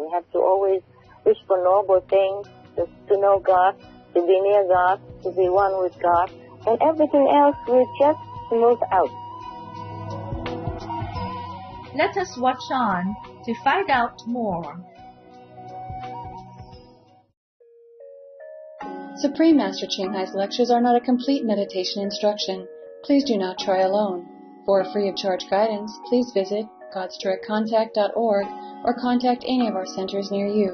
We have to always wish for noble things, to know God, to be near God, to be one with God, and everything else will just smooth out. Let us watch on to find out more. Supreme Master Ching Hai's lectures are not a complete meditation instruction. Please do not try alone. For free of charge guidance, please visit godsdirectcontact.org or contact any of our centers near you.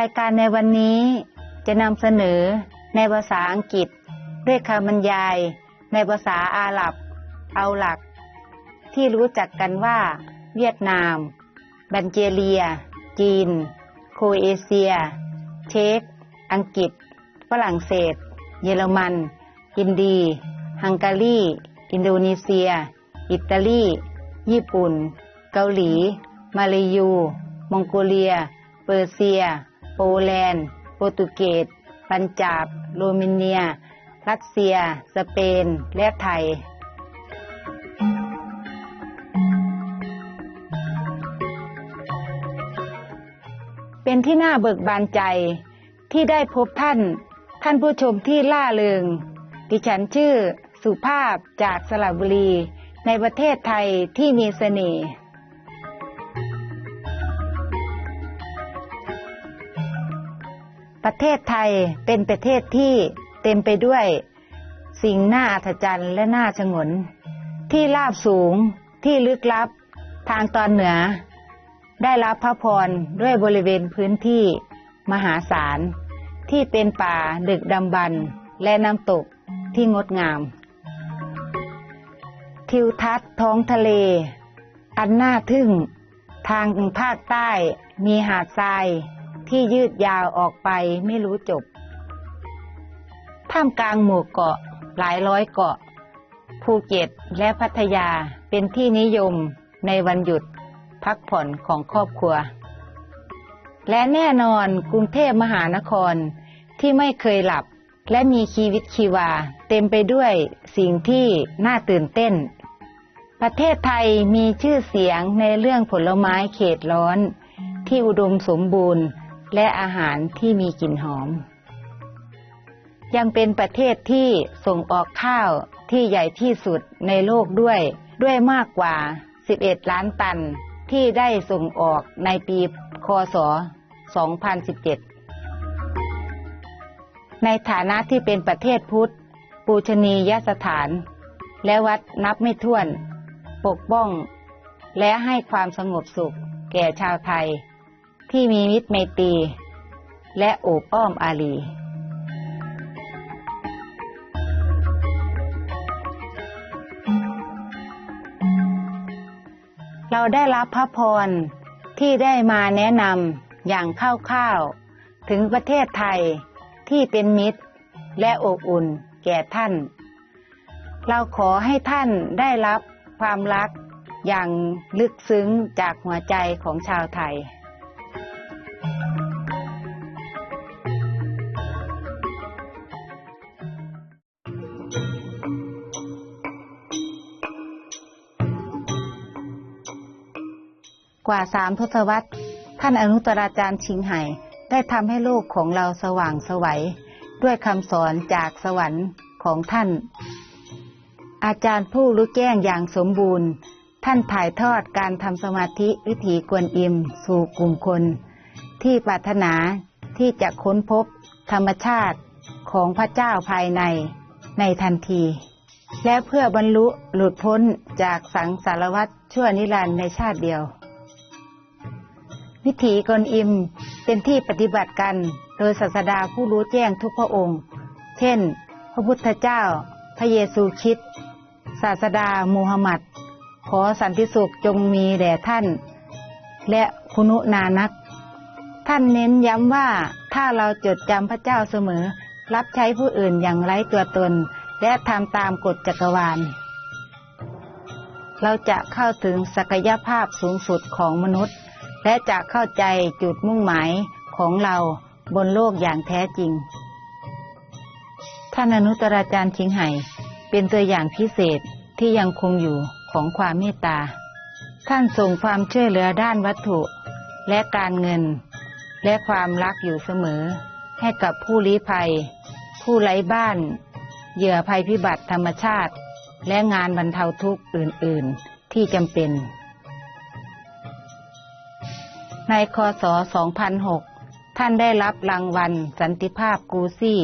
รายการในวันนี้จะนำเสนอในภาษาอังกฤษด้วยคำบรรยายในภาษาอาหรับเอาหลักที่รู้จักกันว่าเวียดนามบัลแกเรียจีนโครเอเชียเช็กอังกฤษฝรั่งเศสเยอรมันอินเดียฮังการีอินโดนีเซียอิตาลีญี่ปุ่นเกาหลีมาลายูมองโกเลียเปอร์เซียโปแลนด์โปรตุเกสปัญจาบโรมาเนียรัสเซียสเปนและไทยเป็นที่น่าเบิกบานใจที่ได้พบท่านผู้ชมที่ล่าเริงดิฉันชื่อสุภาพจากสระบุรีในประเทศไทยที่มีเสน่ห์ประเทศไทยเป็นประเทศที่เต็มไปด้วยสิ่งน่าอัศจรรย์และน่าฉงนที่ราบสูงที่ลึกลับทางตอนเหนือได้รับพระพรด้วยบริเวณพื้นที่มหาศาลที่เป็นป่าดึกดำบรรพ์และน้ำตกที่งดงามทิวทัศน์ท้องทะเลอันน่าทึ่งทางภาคใต้มีหาดทรายที่ยืดยาวออกไปไม่รู้จบท่ามกลางหมู่เกาะหลายร้อยเกาะภูเก็ตและพัทยาเป็นที่นิยมในวันหยุดพักผ่อนของครอบครัวและแน่นอนกรุงเทพมหานครที่ไม่เคยหลับและมีชีวิตชีวาเต็มไปด้วยสิ่งที่น่าตื่นเต้นประเทศไทยมีชื่อเสียงในเรื่องผลไม้เขตร้อนที่อุดมสมบูรณ์และอาหารที่มีกลิ่นหอมยังเป็นประเทศที่ส่งออกข้าวที่ใหญ่ที่สุดในโลกด้วยมากกว่า11ล้านตันที่ได้ส่งออกในปีค.ศ. 2017ในฐานะที่เป็นประเทศพุทธปูชนียสถานและวัดนับไม่ถ้วนปกป้องและให้ความสงบสุขแก่ชาวไทยที่มีมิตรไมตรีและโอบอ้อมอารีเราได้รับพระพรที่ได้มาแนะนำอย่างคร่าวๆถึงประเทศไทยที่เป็นมิตรและอบอุ่นแก่ท่านเราขอให้ท่านได้รับความรักอย่างลึกซึ้งจากหัวใจของชาวไทยกว่า3 ทศวรรษท่านอนุตตราจารย์ชิงไห่ได้ทำให้โลกของเราสว่างไสวด้วยคำสอนจากสวรรค์ของท่านอาจารย์ผู้รู้แจ้งอย่างสมบูรณ์ท่านถ่ายทอดการทำสมาธิวิถีกวนอิมสู่กลุ่มคนที่ปรารถนาที่จะค้นพบธรรมชาติของพระเจ้าภายในทันทีและเพื่อบรรลุหลุดพ้นจากสังสารวัฏชั่วนิรันดร์ในชาติเดียววิถีกวนอิมเป็นที่ปฏิบัติกันโดยศาสดาผู้รู้แจ้งทุกพระองค์เช่นพระพุทธเจ้าพระเยซูคริสต์ศาสดามูฮัมหมัดขอสันติสุขจงมีแด่ท่านและคุณนานักท่านเน้นย้ำว่าถ้าเราจดจำพระเจ้าเสมอรับใช้ผู้อื่นอย่างไร้ตัวตนและทำตามกฎจักรวาลเราจะเข้าถึงศักยภาพสูงสุดของมนุษย์และจะเข้าใจจุดมุ่งหมายของเราบนโลกอย่างแท้จริงท่านอนุตตราจารย์ชิงไห่ เป็นตัวอย่างพิเศษที่ยังคงอยู่ของความเมตตาท่านส่งความช่วยเหลือด้านวัตถุและการเงินและความรักอยู่เสมอให้กับผู้ลี้ภัยผู้ไร้บ้านเหยื่อภัยพิบัติธรรมชาติและงานบรรเทาทุกข์อื่นๆที่จำเป็นในค.ศ. 2006 ท่านได้รับรางวัลสันติภาพกูซี่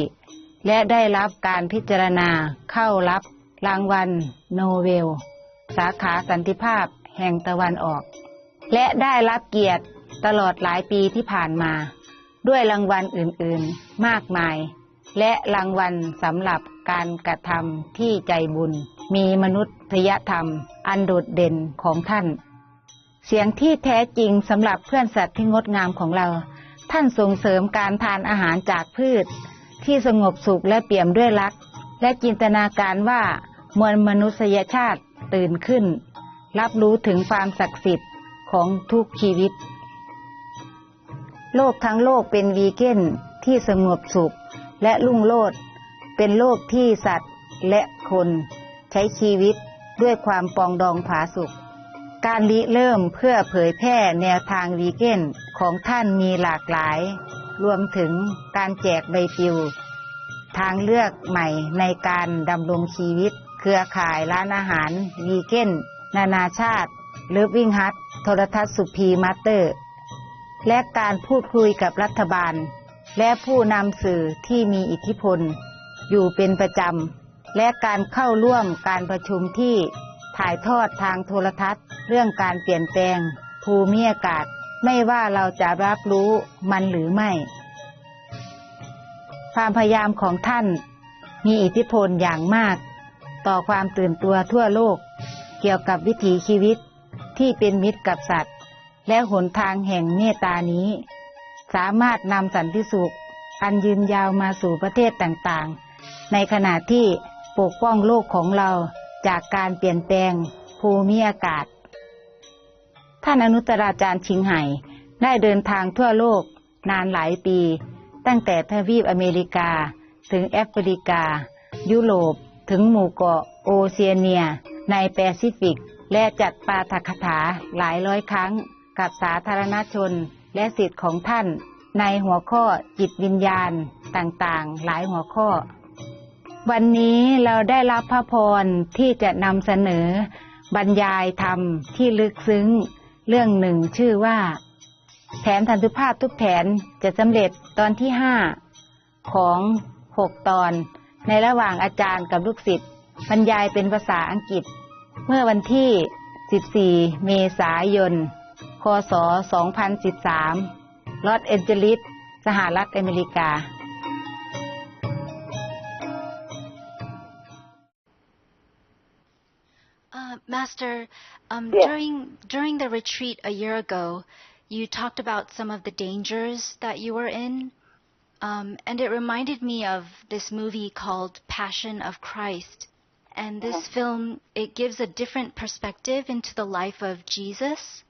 และได้รับการพิจารณาเข้ารับรางวัลโนเบลสาขาสันติภาพแห่งตะวันออกและได้รับเกียรติตลอดหลายปีที่ผ่านมาด้วยรางวัลอื่นๆมากมายและรางวัลสำหรับการกระทำที่ใจบุญมีมนุษยธรรมอันโดดเด่นของท่านเสียงที่แท้จริงสำหรับเพื่อนสัตว์ที่งดงามของเราท่านส่งเสริมการทานอาหารจากพืชที่สงบสุขและเปี่ยมด้วยรักและจินตนาการว่ามวลมนุษยชาติตื่นขึ้นรับรู้ถึงความศักดิ์สิทธิ์ของทุกชีวิตโลกทั้งโลกเป็นวีแกนที่สงบสุขและรุ่งโรจน์เป็นโลกที่สัตว์และคนใช้ชีวิตด้วยความปองดองผาสุกการริเริ่มเพื่อเผยแพร่แนวทางวีแกนของท่านมีหลากหลายรวมถึงการแจกใบปลิวทางเลือกใหม่ในการดำรงชีวิตเครือข่ายร้านอาหารวีแกนนานาชาติเลิฟวิ่งฮัทโทรทัศน์สุพีมาสเตอร์และการพูดคุยกับรัฐบาลและผู้นำสื่อที่มีอิทธิพลอยู่เป็นประจำและการเข้าร่วมการประชุมที่ถ่ายทอดทางโทรทัศน์เรื่องการเปลี่ยนแปลงภูมิอากาศไม่ว่าเราจะรับรู้มันหรือไม่ความพยายามของท่านมีอิทธิพลอย่างมากต่อความตื่นตัวทั่วโลกเกี่ยวกับวิถีชีวิตที่เป็นมิตรกับสัตว์และหนทางแห่งเมตตานี้สามารถนำสันติสุขอันยืนยาวมาสู่ประเทศต่างๆในขณะที่ปกป้องโลกของเราจากการเปลี่ยนแปลงภูมิอากาศท่านอนุตตราจารย์ชิงไห่ได้เดินทางทั่วโลกนานหลายปีตั้งแต่ทวีปอเมริกาถึงแอฟริกายุโรปถึงหมู่เกาะโอเชียเนียในแปซิฟิกและจัดปาฐกถาหลายร้อยครั้งกับสาธารณชนและศิษย์ของท่านในหัวข้อจิตวิญญาณต่างๆหลายหัวข้อวันนี้เราได้รับพระพรที่จะนำเสนอบรรยายธรรมที่ลึกซึ้งเรื่องหนึ่งชื่อว่าแผนสันติภาพทุกแผนจะสำเร็จตอนที่5ของ6ตอนในระหว่างอาจารย์กับลูกศิษย์บรรยายเป็นภาษาอังกฤษเมื่อวันที่14เมษายนค.ศ. 2013ลอสแอนเจลิสสหรัฐอเมริกาMaster, Yes. during the retreat a year ago, you talked about some of the dangers that you were in, and it reminded me of this movie called Passion of Christ. And this film, it gives a different perspective into the life of Jesus.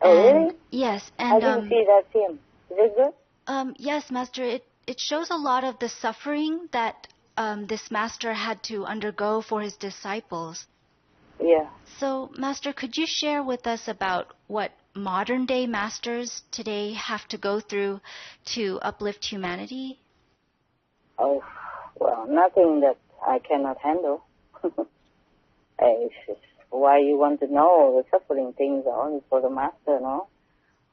Oh, really? Yes, I and didn't see that film. Is it good? yes, Master, it shows a lot of the suffering that this master had to undergo for his disciples. Yeah. So, Master, could you share with us about what modern-day masters today have to go through to uplift humanity? Oh, well, nothing that I cannot handle. It's just why you want to know the suffering things are only for the master, no?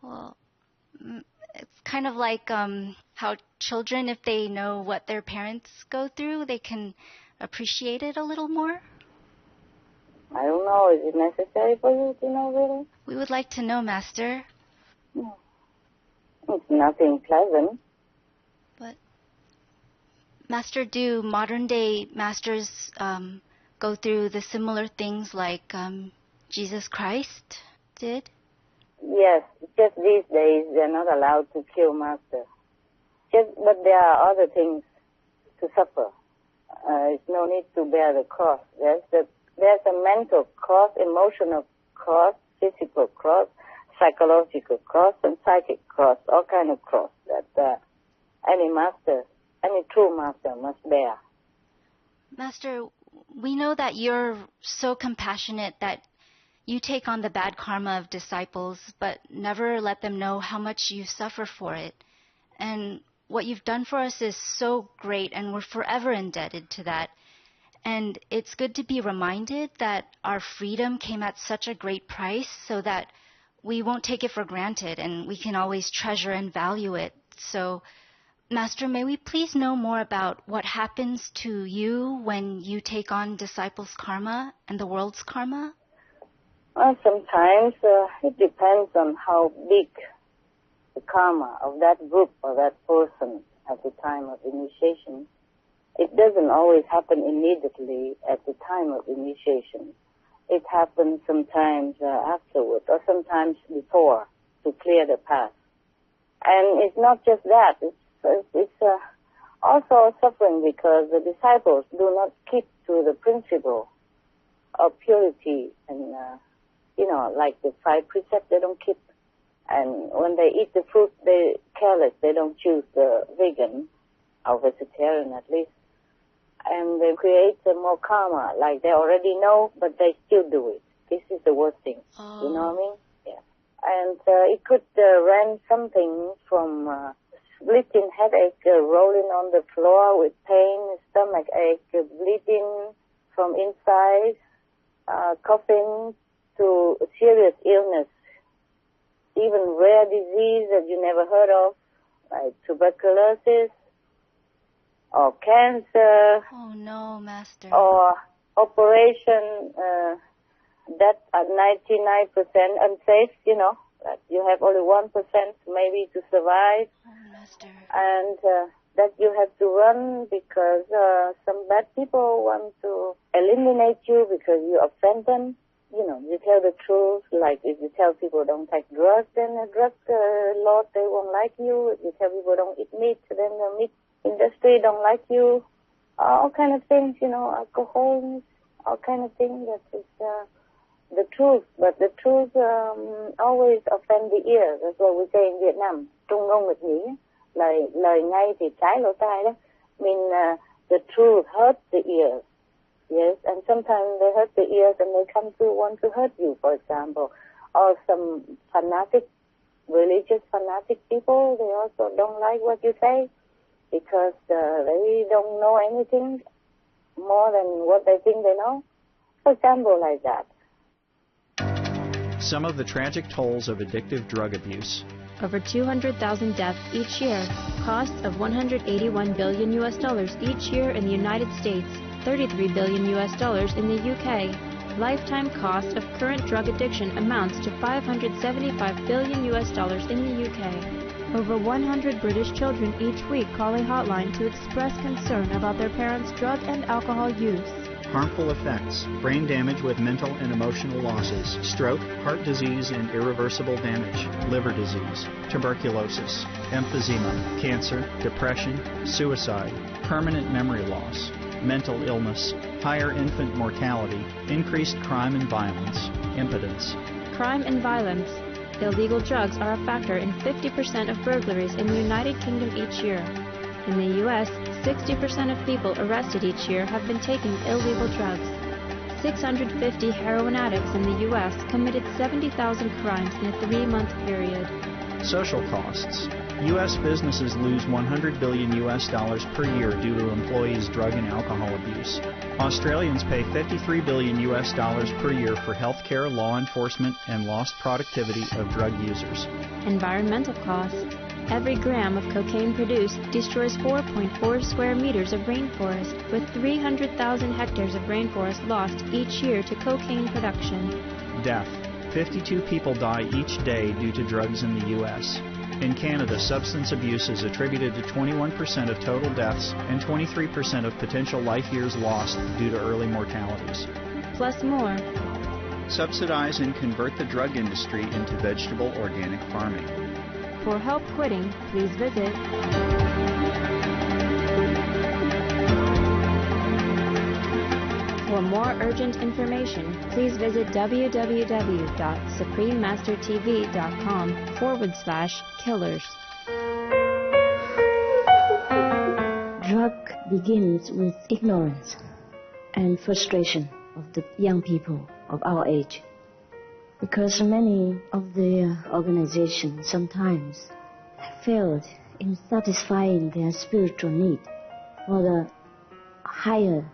Well, it's kind of like how children, if they know what their parents go through, they can appreciate it a little more. I don't know. Is it necessary for you to know, really? We would like to know, Master. No. It's nothing pleasant. But, Master, do modern-day masters go through the similar things like Jesus Christ did? Yes, just these days they're not allowed to kill master. But there are other things to suffer. There's no need to bear the cross. There's a mental cross, emotional cross, physical cross, psychological cross, and psychic cross, all kind of cross that any master, any true master must bear. Master, we know that you're so compassionate that you take on the bad karma of disciples, but never let them know how much you suffer for it. And what you've done for us is so great, and we're forever indebted to that. And it's good to be reminded that our freedom came at such a great price so that we won't take it for granted and we can always treasure and value it. So, Master, may we please know more about what happens to you when you take on disciples' karma and the world's karma? Well, sometimes it depends on how big the karma of that group or that person at the time of initiation. It doesn't always happen immediately at the time of initiation. It happens sometimes afterward or sometimes before to clear the path. And it's not just that. It's also suffering because the disciples do not keep to the principle of purity and, like the 5 precepts they don't keep. And when they eat the fruit, they're careless. They don't choose the vegan or vegetarian at least. And they create more karma, like they already know, but they still do it. This is the worst thing. Oh. You know what I mean? Yeah. And it could range something from splitting headache, rolling on the floor with pain, stomach ache, bleeding from inside, coughing, to serious illness, even rare disease that you never heard of, like tuberculosis, or cancer. Oh no, Master. Or operation that at 99% unsafe, that you have only 1% maybe to survive. Oh, Master. And that you have to run because some bad people want to eliminate you because you offend them. You tell the truth, like if you tell people don't take drugs, then the drug lord, they won't like you. If you tell people don't eat meat, then the meat industry don't like you. All kind of things, alcohol, all kind of things. That is the truth. But the truth always offend the ear. That's what we say in Vietnam. Trung ngôn nghịch nghĩa. Lời ngay thì trái lỗ tai đó. The truth hurts the ears. Yes, and sometimes they hurt the ears and they come to want to hurt you, for example. Or some religious fanatic people, they also don't like what you say because they don't know anything more than what they think they know. For example, like that. Some of the tragic tolls of addictive drug abuse. Over 200,000 deaths each year, costs of $181 billion each year in the United States, $33 billion in the UK. Lifetime cost of current drug addiction amounts to $575 billion in the UK. Over 100 British children each week call a hotline to express concern about their parents' drug and alcohol use. Harmful effects: brain damage with mental and emotional losses, stroke, heart disease and irreversible damage, liver disease, tuberculosis, emphysema, cancer, depression, suicide, permanent memory loss, mental illness, higher infant mortality, increased crime and violence, impotence. Crime and violence. Illegal drugs are a factor in 50% of burglaries in the United Kingdom each year. In the U.S., 60% of people arrested each year have been taking illegal drugs. 650 heroin addicts in the U.S. committed 70,000 crimes in a 3-month period. Social costs. U.S. businesses lose $100 billion per year due to employees' drug and alcohol abuse. Australians pay $53 billion per year for health care, law enforcement, and lost productivity of drug users. Environmental costs. Every gram of cocaine produced destroys 4.4 square meters of rainforest, with 300,000 hectares of rainforest lost each year to cocaine production. Death. 52 people die each day due to drugs in the U.S. In Canada, substance abuse is attributed to 21% of total deaths and 23% of potential life years lost due to early mortalities. Plus more. Subsidize and convert the drug industry into vegetable organic farming. For help quitting, please visit For more urgent information, please visit www.suprememastertv.com/killers. Drug begins with ignorance. and frustration of the young people of our age. Because many of the organizations sometimes failed in satisfying their spiritual need for the higher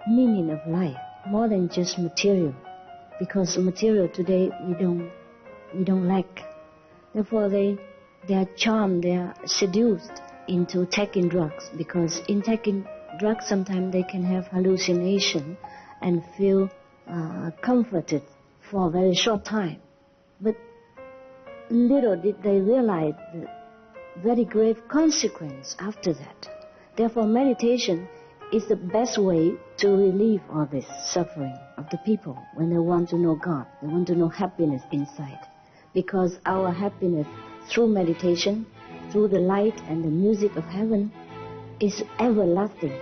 meaning of life, more than just material. Because material today we don't lack. Therefore they are charmed, they are seduced into taking drugs, because in taking drugs sometimes they can have hallucination and feel comforted for a very short time. But little did they realize the very grave consequence after that. Therefore meditation is the best way to relieve all this suffering of the people when they want to know God, they want to know happiness inside. Because our happiness through meditation, through the light and the music of heaven, is everlasting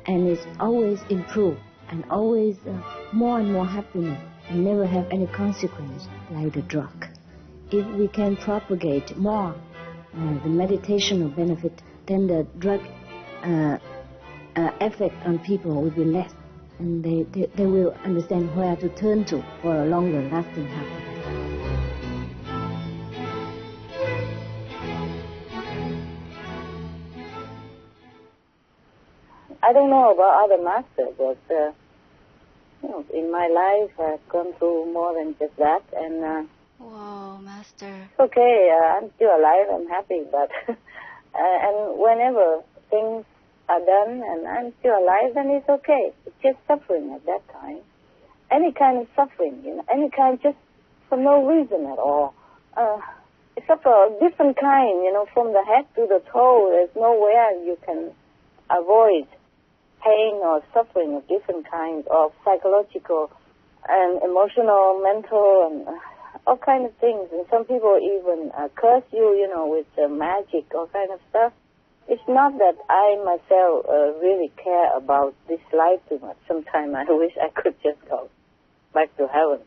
and is always improved and always more and more happiness and never have any consequence like the drug. If we can propagate more the meditational benefit, then the drug effect on people will be less, and they will understand where to turn to for a longer lasting happiness. I don't know about other masters, but in my life I've gone through more than just that, and Whoa, Master. It's okay. I'm still alive. I'm happy, but and whenever things are done and I'm still alive, then it's okay. It's just suffering at that time. Any kind of suffering, any kind, just for no reason at all. Except for a different kind, from the head to the toe. There's nowhere you can avoid pain or suffering of different kinds of psychological and emotional, mental, and all kind of things. And some people even curse you, with magic, all kind of stuff. It's not that I myself really care about this life too much. Sometimes I wish I could just go back to heaven.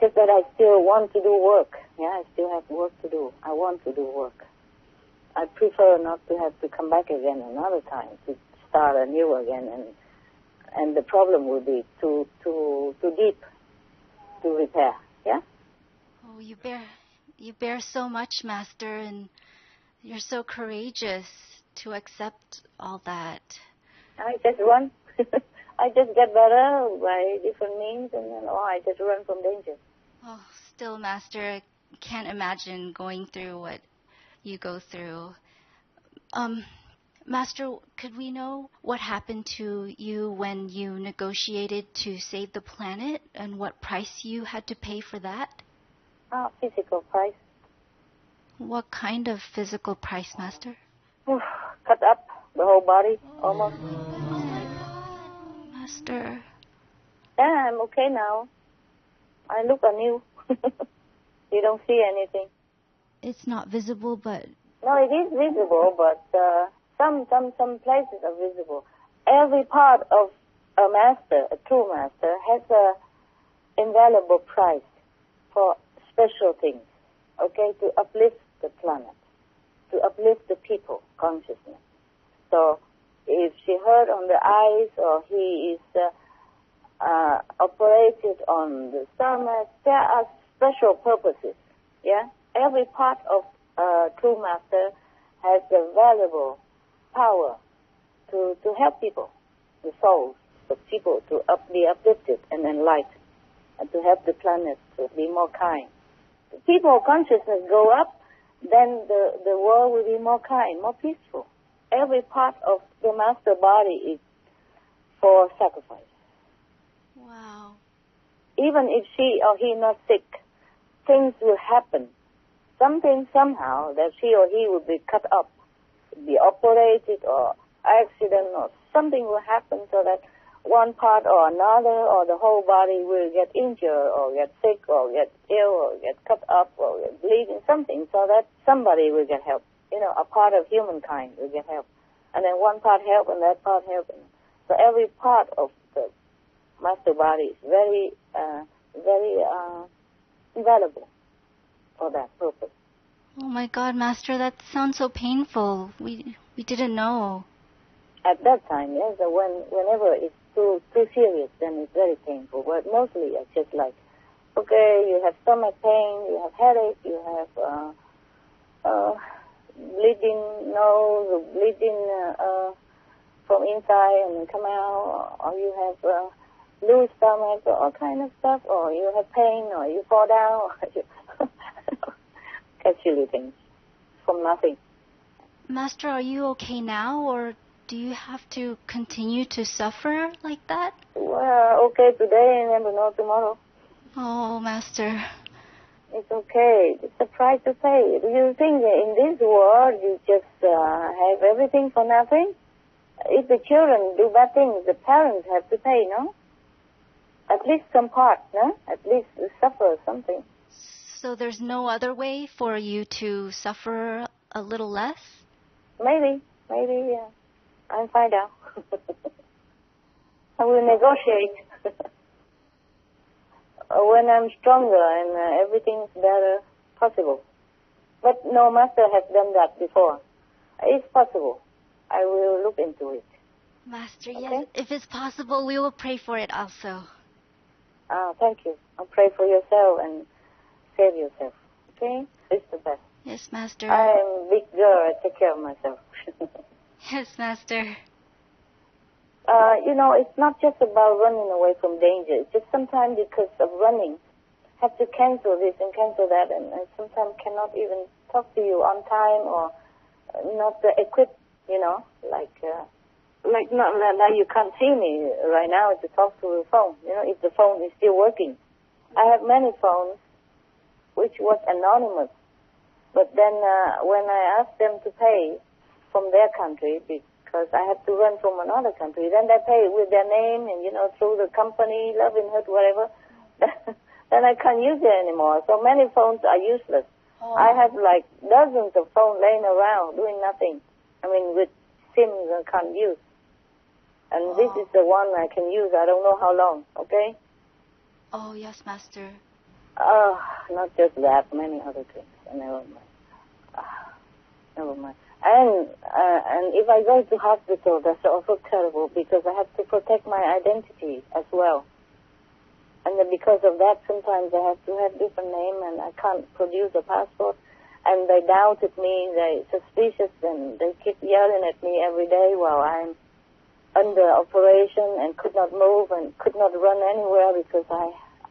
Just that I still want to do work. Yeah, I still have work to do. I want to do work. I prefer not to have to come back again another time, to start anew again, and the problem will be too deep to repair. Yeah. Oh, you bear so much, Master, and you're so courageous to accept all that. I just run. I just get better by different means, and then I just run from danger. Oh, still, Master, I can't imagine going through what you go through. Master, could we know what happened to you when you negotiated to save the planet and what price you had to pay for that? Physical price. What kind of physical price, Master? Cut up the whole body, almost. Oh, my God, Master. Yeah, I'm okay now. I look anew. You don't see anything. It's not visible, but... No, it is visible, but some places are visible. Every part of a master, a true master, has a invaluable price for special things, okay, to uplift the planet, to uplift the people consciousness. So if she hurt on the eyes or he is operated on the stomach, there are special purposes, yeah? Every part of true master has a valuable power to help people, the souls of people to be uplifted and enlightened, and to help the planet to be more kind. If people consciousness go up, then the world will be more kind, more peaceful. Every part of the master body is for sacrifice. Wow. Even if she or he not sick, things will happen. Something somehow that she or he will be cut up, be operated or accident or something will happen so that one part or another or the whole body will get injured or get sick or get ill or get cut up or get bleeding, something, so that somebody will get help. A part of humankind will get help. And then one part help and that part help. So every part of the master body is very, very valuable for that purpose. Oh, my God, Master, that sounds so painful. We didn't know. At that time, yes, whenever it's too serious, then it's very painful. But mostly it's just like, okay, you have stomach pain, you have headache, you have bleeding nose, or bleeding from inside and come out, or you have loose stomach, or all kind of stuff, or you have pain, or you fall down, or you catch silly things from nothing. Master, are you okay now, or do you have to continue to suffer like that? Well, okay today and never know tomorrow. Oh, Master. It's okay. It's a price to pay. Do you think in this world you just have everything for nothing? If the children do bad things, the parents have to pay, no? At least some part, no? At least suffer something. So there's no other way for you to suffer a little less? Maybe, yeah. I'll find out. I will negotiate. When I'm stronger and everything's better, possible. But no master has done that before. It's possible. I will look into it. Master, okay? yes. If it's possible, we will pray for it also. Thank you. I'll pray for yourself and save yourself. Okay? It's the best. Yes, Master. I'm a big girl. I take care of myself. Yes, Master. It's not just about running away from danger. It's just sometimes because of running, have to cancel this and cancel that, and sometimes cannot even talk to you on time or not equipped, like now you can't see me right now to talk to the phone, if the phone is still working. I have many phones which was anonymous, but then when I asked them to pay from their country, because I have to run from another country, then they pay with their name and, through the company, Lovinghood, whatever, then I can't use it anymore. So many phones are useless. Oh. I have like dozens of phones laying around doing nothing. I mean, with SIMs I can't use. And this is the one I can use. I don't know how long, okay? Oh, yes, Master. Not just that, many other things. Never mind. Never mind. And if I go to hospital, that's also terrible because I have to protect my identity as well. And then because of that, sometimes I have to have different name and I can't produce a passport. And they doubted me, they suspicious, and they keep yelling at me every day while I'm under operation and could not move and could not run anywhere because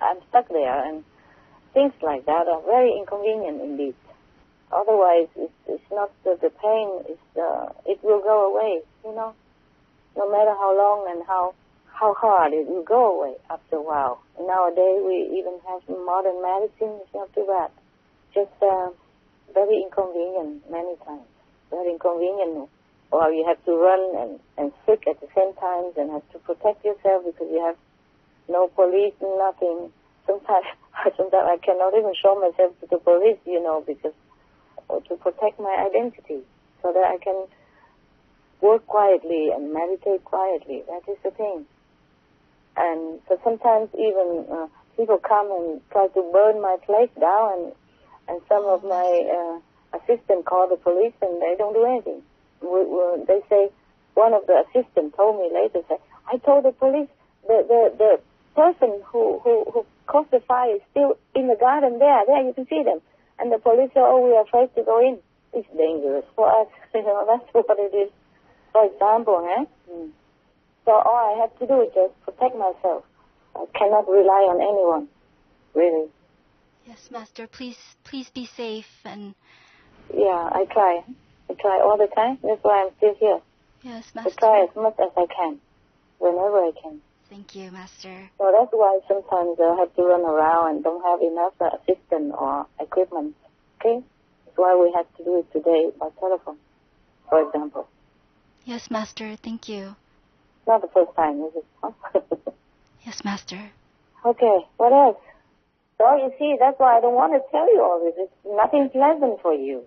I'm stuck there. And things like that are very inconvenient indeed. Otherwise, it's not the pain, it will go away, no matter how long and how hard, it will go away after a while. And nowadays, we even have modern medicine, it's not too bad. Just very inconvenient many times, very inconvenient. Or you have to run and sick at the same time and have to protect yourself because you have no police, nothing. Sometimes I cannot even show myself to the police, because to protect my identity so that I can work quietly and meditate quietly. That is the thing. And so sometimes even people come and try to burn my place down, and some of my assistants call the police and they don't do anything. They say, one of the assistants told me later, I told the police the person who caused the fire is still in the garden there you can see them. And the police say, we are afraid to go in. It's dangerous for us. That's what it is. For example, So all I have to do is just protect myself. I cannot rely on anyone, really. Yes, Master. Please be safe and... Yeah, I try. I try all the time. That's why I'm still here. Yes, Master. I try as much as I can, whenever I can. Thank you, Master. So that's why sometimes I have to run around and don't have enough assistance or equipment. Okay? That's why we have to do it today by telephone, for example. Yes, Master. Thank you. Not the first time, is it? Huh? Yes, Master. Okay, what else? So you see, that's why I don't want to tell you all this. It's nothing pleasant for you.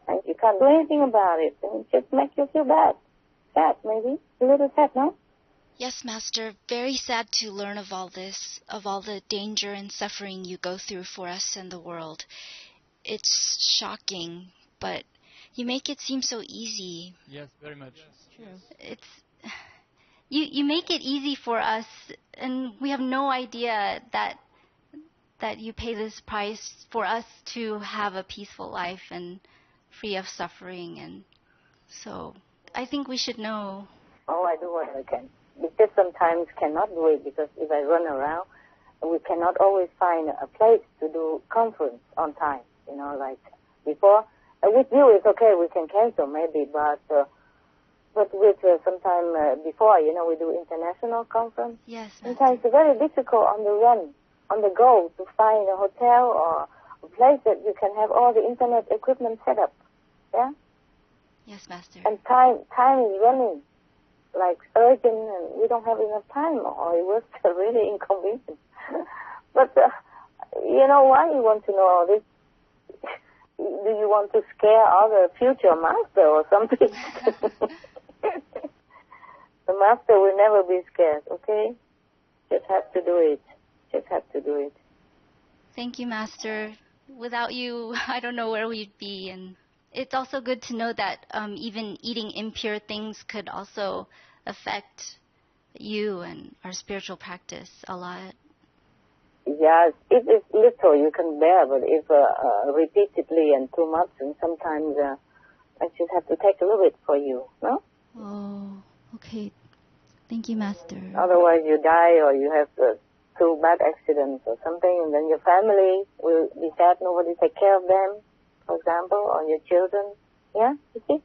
And you can't do anything about it. And it just makes you feel bad. Sad, maybe. A little sad, no? Yes, Master. Very sad to learn of all this, of all the danger and suffering you go through for us and the world. It's shocking, but you make it seem so easy. Yes, very much. True. you make it easy for us, and we have no idea that you pay this price for us to have a peaceful life and free of suffering. And so I think we should know. Oh, I do what I can. We just sometimes cannot do it because if I run around, we cannot always find a place to do conference on time. Like before. With you, it's okay. We can cancel maybe, but with sometime before, we do international conference. Yes. Sometimes it's very difficult on the run, on the go, to find a hotel or a place that you can have all the internet equipment set up. Yeah. Yes, Master. And time is running, like urgent, and we don't have enough time, or it was really inconvenient. But why you want to know all this? Do you want to scare other future master or something? The master will never be scared, okay? Just have to do it. Just have to do it. Thank you, Master. Without you, I don't know where we'd be. And it's also good to know that even eating impure things could also affect you and our spiritual practice a lot. Yes, if it's little, you can bear, but if repeatedly and too much, and sometimes I just have to take a little bit for you, no? Oh, okay. Thank you, Master. Otherwise you die or you have two bad accidents or something, and then your family will be sad, nobody take care of them, for example, or your children. Yeah, you see?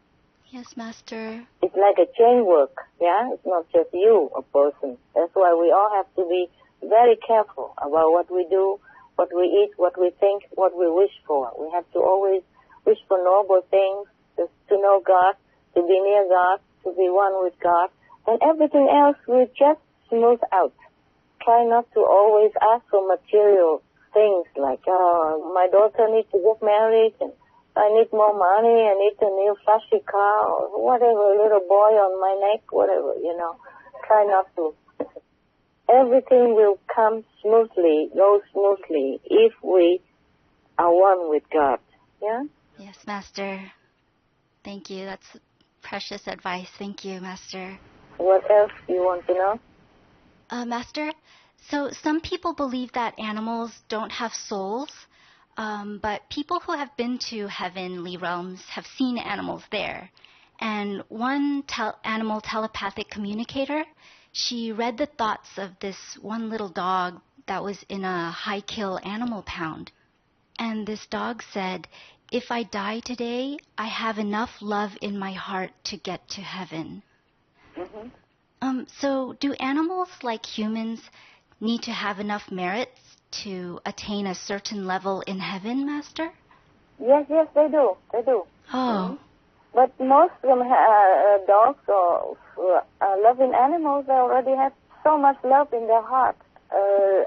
Yes, Master. It's like a chain work, yeah? It's not just you, a person. That's why we all have to be very careful about what we do, what we eat, what we think, what we wish for. We have to always wish for noble things, just to know God, to be near God, to be one with God, and everything else will just smooth out. Try not to always ask for material things like, my daughter needs to get married, and I need more money, I need a new flashy car, or whatever, a little boy on my neck, whatever, Try not to. Everything will come smoothly, go smoothly, if we are one with God. Yeah? Yes, Master. Thank you. That's precious advice. Thank you, Master. What else do you want to know? Master, so some people believe that animals don't have souls, but people who have been to heavenly realms have seen animals there. And one animal telepathic communicator, she read the thoughts of this one little dog that was in a high-kill animal pound. And this dog said, "If I die today, I have enough love in my heart to get to heaven." Mm-hmm. So do animals, like humans, need to have enough merits to attain a certain level in heaven, Master? Yes, they do. They do. Oh. Mm-hmm. But most of them, dogs or loving animals, they already have so much love in their heart.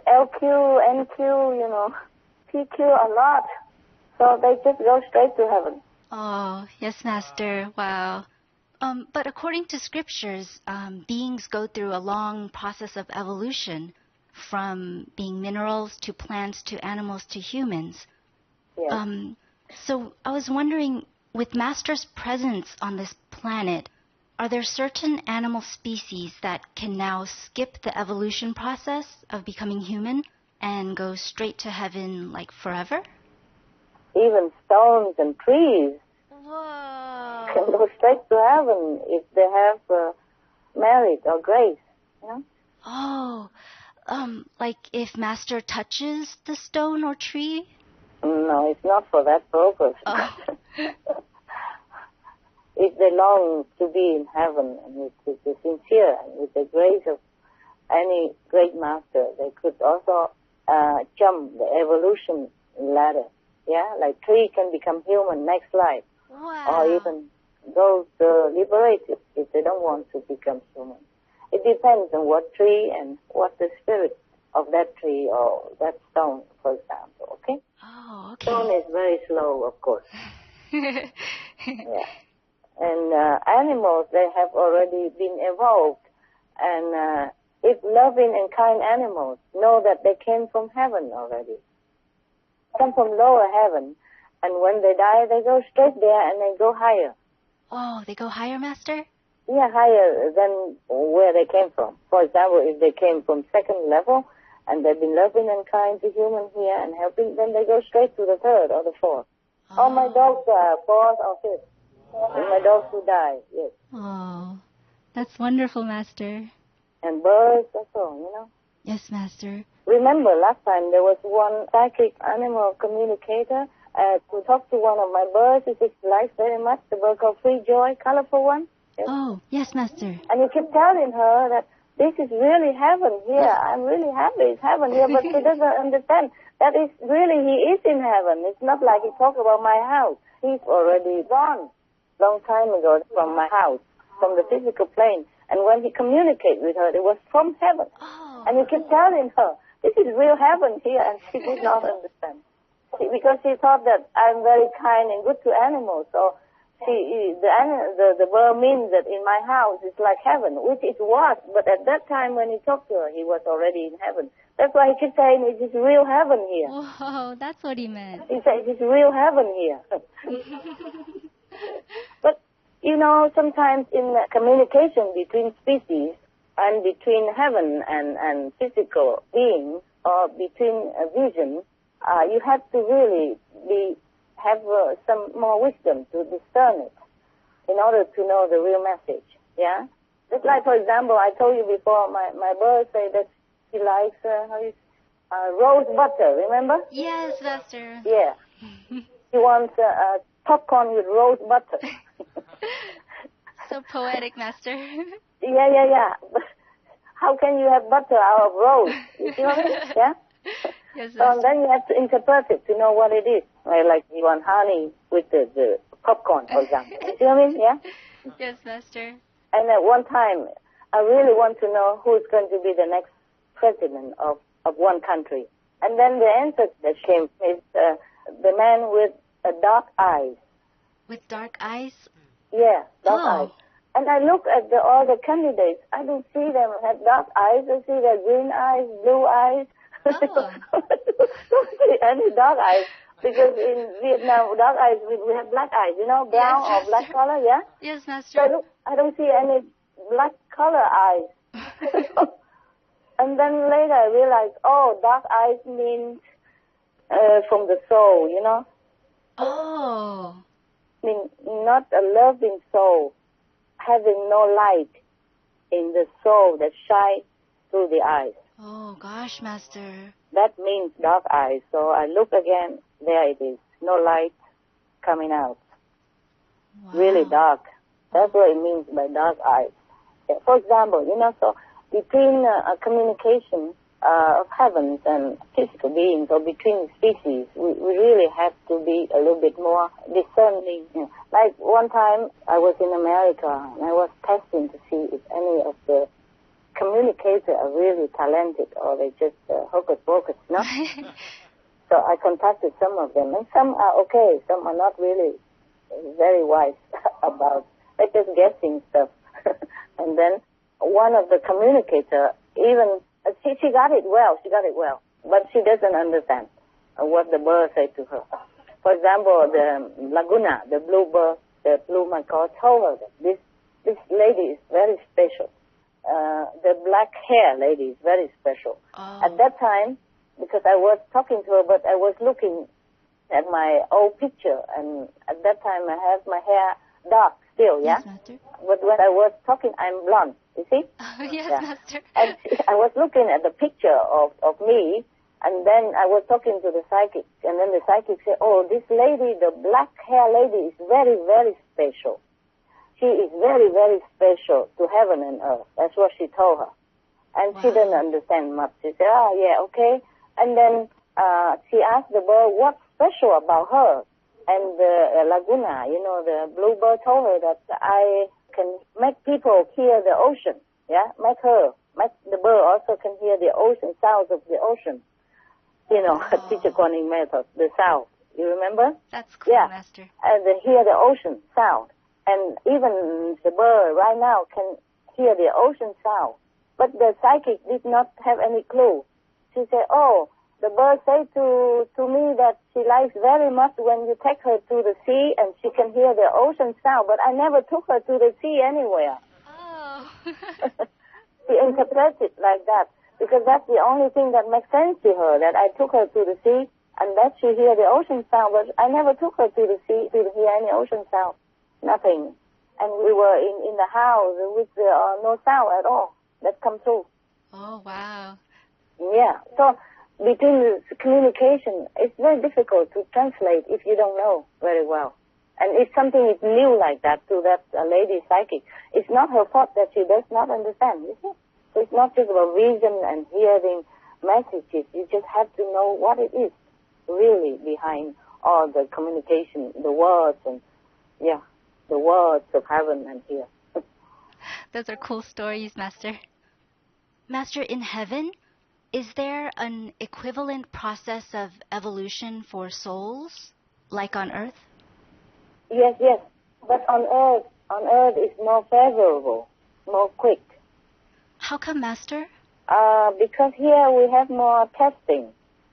LQ, NQ, PQ, a lot. So they just go straight to heaven. Oh, yes, Master. Wow. But according to scriptures, beings go through a long process of evolution, from being minerals to plants to animals to humans. Yes. So I was wondering, with Master's presence on this planet, are there certain animal species that can now skip the evolution process of becoming human and go straight to heaven, like forever? Even stones and trees Whoa. can go straight to heaven if they have merit or grace. Oh, like if Master touches the stone or tree? No, it's not for that purpose. Oh. If they long to be in heaven and with the sincere and with the grace of any great master, they could also jump the evolution ladder. Yeah, like tree can become human next life. Wow. Or even those liberated if they don't want to become human. It depends on what tree and what the spirit of that tree or that stone, for example, okay? Oh, okay. Stone is very slow, of course. Yeah. And animals, they have already been evolved. And if loving and kind animals know that they came from heaven already, come from lower heaven, and when they die, they go straight there and they go higher. Oh, they go higher, Master? Yeah, higher than where they came from. For example, if they came from second level and they've been loving and kind to humans here and helping, then they go straight to the third or the fourth. Oh, my dogs are fourth or fifth. And my dogs who die, yes. Oh, that's wonderful, Master. And birds also, you know. Yes, Master. Remember, last time there was one psychic animal communicator who talked to one of my birds. He likes very much the bird called Free Joy, colorful one. Yes. Oh, yes, Master. And he kept telling her that this is really heaven here. I'm really happy it's heaven here, but she doesn't understand. That is really, he is in heaven. It's not like he talked about my house. He's already gone long time ago from my house, from the physical plane. And when he communicated with her, it was from heaven. Oh. And he kept telling her, this is real heaven here, and she did not understand. Because she thought that I'm very kind and good to animals, so the bird means that in my house it's like heaven, which it was, but at that time when he talked to her, he was already in heaven. That's why he kept saying it is real heaven here. Whoa, that's what he meant. He said it is real heaven here. But, you know, sometimes in communication between species and between heaven and physical beings or between a vision, you have to really have some more wisdom to discern it in order to know the real message, yeah? Just like, for example, I told you before, my bird say that she likes rose butter, remember? Yes, Master. Yeah. She wants popcorn with rose butter. So poetic, Master. Yeah. How can you have butter out of rose? You see what I mean? Yeah? Yes, So then you have to interpret it to know what it is. Like you want honey with the popcorn, for example. You see what I mean? Yeah? Yes, Master. And at one time, I really want to know who is going to be the next president of one country. And then the answer that came is the man with dark eyes. With dark eyes? Yeah, dark eyes. And I look at all the candidates. I don't see them have dark eyes. I see their green eyes, blue eyes. Oh. Don't see any dark eyes. Because in Vietnam, dark eyes, we have black eyes, you know, brown or black color, yeah? Yes, Master. So I don't see any black color eyes. And then later I realized, dark eyes means from the soul, you know? Oh. Mean not a loving soul, having no light in the soul that shines through the eyes. Oh, gosh, Master. That means dark eyes. So I look again, there it is. No light coming out. Wow. Really dark. That's what it means by dark eyes. For example, you know, so between a communication of heavens and physical beings or between species, we really have to be a little bit more discerning. You know. Like one time I was in America and I was testing to see if any of the communicators are really talented or they just hocus pocus, no? So I contacted some of them and some are okay, some are not really very wise about, they're just guessing stuff. And then one of the communicators, even, she got it well, but she doesn't understand what the bird said to her. For example, the Laguna, the blue bird, the blue macaw told her that this lady is very special. The black hair lady is very special. Oh. At that time, because I was talking to her, but I was looking at my old picture, and at that time I have my hair dark still, yeah? Yes, Master. But when I was talking, I'm blonde, you see? Oh, yes, yeah. Master. And I was looking at the picture of me, and then I was talking to the psychic, and then the psychic said, this lady, the black hair lady, is very, very special. She is very, very special to heaven and earth. That's what she told her. And she didn't understand much. She said, yeah, okay. And then she asked the bird, what's special about her? And the Laguna, you know, the bluebird told her that I can make people hear the ocean. Yeah, make the bird also can hear the ocean, sounds of the ocean. You know, teacher calling method, the sound. You remember? That's cool, yeah. Master. And they hear the ocean sound. And even the bird right now can hear the ocean sound. But the psychic did not have any clue. She said, the bird said to me that she likes very much when you take her to the sea and she can hear the ocean sound, but I never took her to the sea anywhere. She interprets it like that because that's the only thing that makes sense to her, that I took her to the sea and let she hear the ocean sound, but I never took her to the sea to hear any ocean sound. Nothing. And we were in the house with no sound at all that come through. Oh, wow. Yeah. So between the communication, it's very difficult to translate if you don't know very well. And if something is new like that to that lady psychic, it's not her fault that she does not understand, you see? So it's not just about vision and hearing messages. You just have to know what it is really behind all the communication, the words and, the words of heaven and here. Those are cool stories, Master. Master, in heaven, is there an equivalent process of evolution for souls, like on earth? Yes. But on earth it's more favorable, more quick. How come, Master? Because here we have more testing,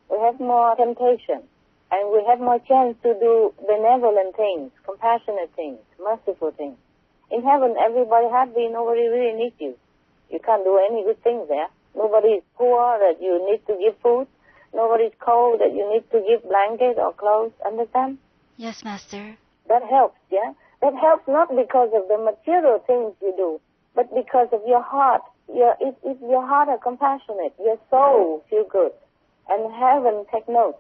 we have more temptation, and we have more chance to do benevolent things, compassionate things, merciful things. In heaven, everybody happy, nobody really needs you. You can't do any good things there. Nobody is poor that you need to give food. Nobody is cold that you need to give blanket or clothes. Understand? Yes, Master. That helps, yeah? That helps not because of the material things you do, but because of your heart. If your heart are compassionate, your soul feel good, and heaven take note.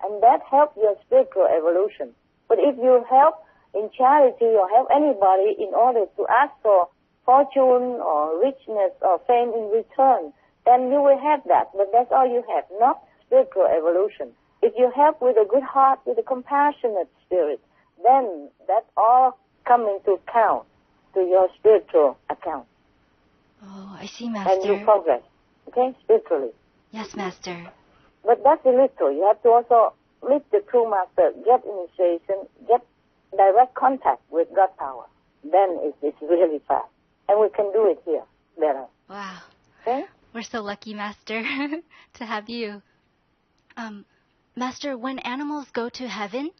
And that helps your spiritual evolution. But if you help in charity or help anybody in order to ask for fortune or richness or fame in return, then you will have that. But that's all you have, not spiritual evolution. If you help with a good heart, with a compassionate spirit, then that's all coming to account, to your spiritual account. Oh, I see, Master. And you progress, okay, spiritually. Yes, Master. But that's a little. You have to also meet the true Master, get initiation, get direct contact with God power. Then it's really fast. And we can do it here better. Wow. Okay? We're so lucky, Master, to have you. Master, when animals go to heaven,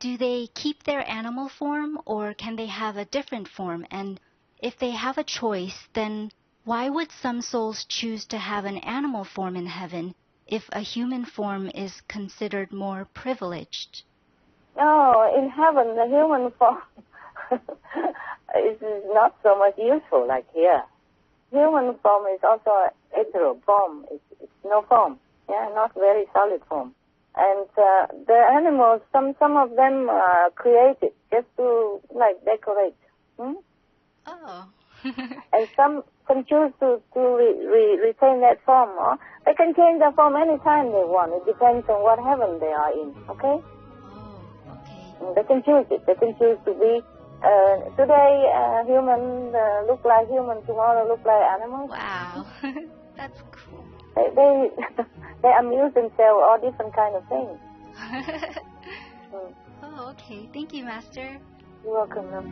do they keep their animal form or can they have a different form? And if they have a choice, then why would some souls choose to have an animal form in heaven if a human form is considered more privileged? No, in heaven, the human form is not so much useful like here. Human form is also hetero form. It's no form, not very solid form. And the animals, some of them are created just to decorate. Oh. And some can choose to retain that form, or they can change their form anytime they want. It depends on what heaven they are in, okay? Oh, okay. They can choose it. They can choose to be, today human look like human, tomorrow look like animals. Wow. That's cool. They amuse themselves all different kind of things. Oh, okay. Thank you, Master. You're welcome, love.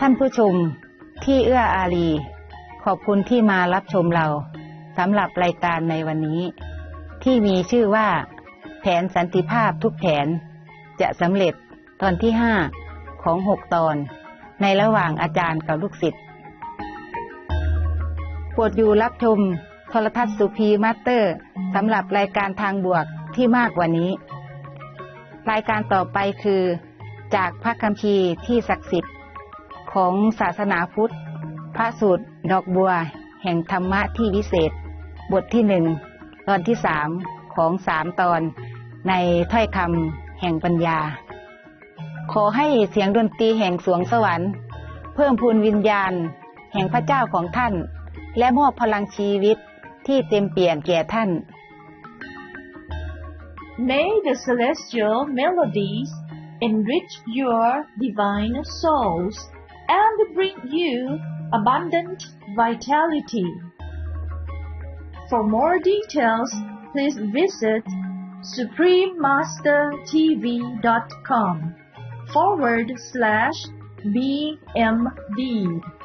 ท่านผู้ชมที่เอื้ออารีขอบคุณที่มารับชมเราสำหรับรายการในวันนี้ที่มีชื่อว่าแผนสันติภาพทุกแผนจะสำเร็จตอนที่5ของ6ตอนในระหว่างอาจารย์กับลูกศิษย์โปรดอยู่รับชมโทรทัศน์สุพีมาสเตอร์สำหรับรายการทางบวกที่มากกว่านี้รายการต่อไปคือจากพระคัมภีร์ที่ศักดิ์สิทธิ์ของศาสนาพุทธพระสูตรดอกบัวแห่งธรรมะที่วิเศษบทที่1ตอนที่3ของ3ตอนในถ้อยคำแห่งปัญญาขอให้เสียงดนตรีแห่งสวงสวรรค์เพิ่มพูนวิญญาณแห่งพระเจ้าของท่านและมอบพลังชีวิตที่เต็มเปี่ยมแก่ท่าน May the celestial melodies enrich your divine souls and bring you abundant vitality. For more details, please visit suprememastertv.com/BMD.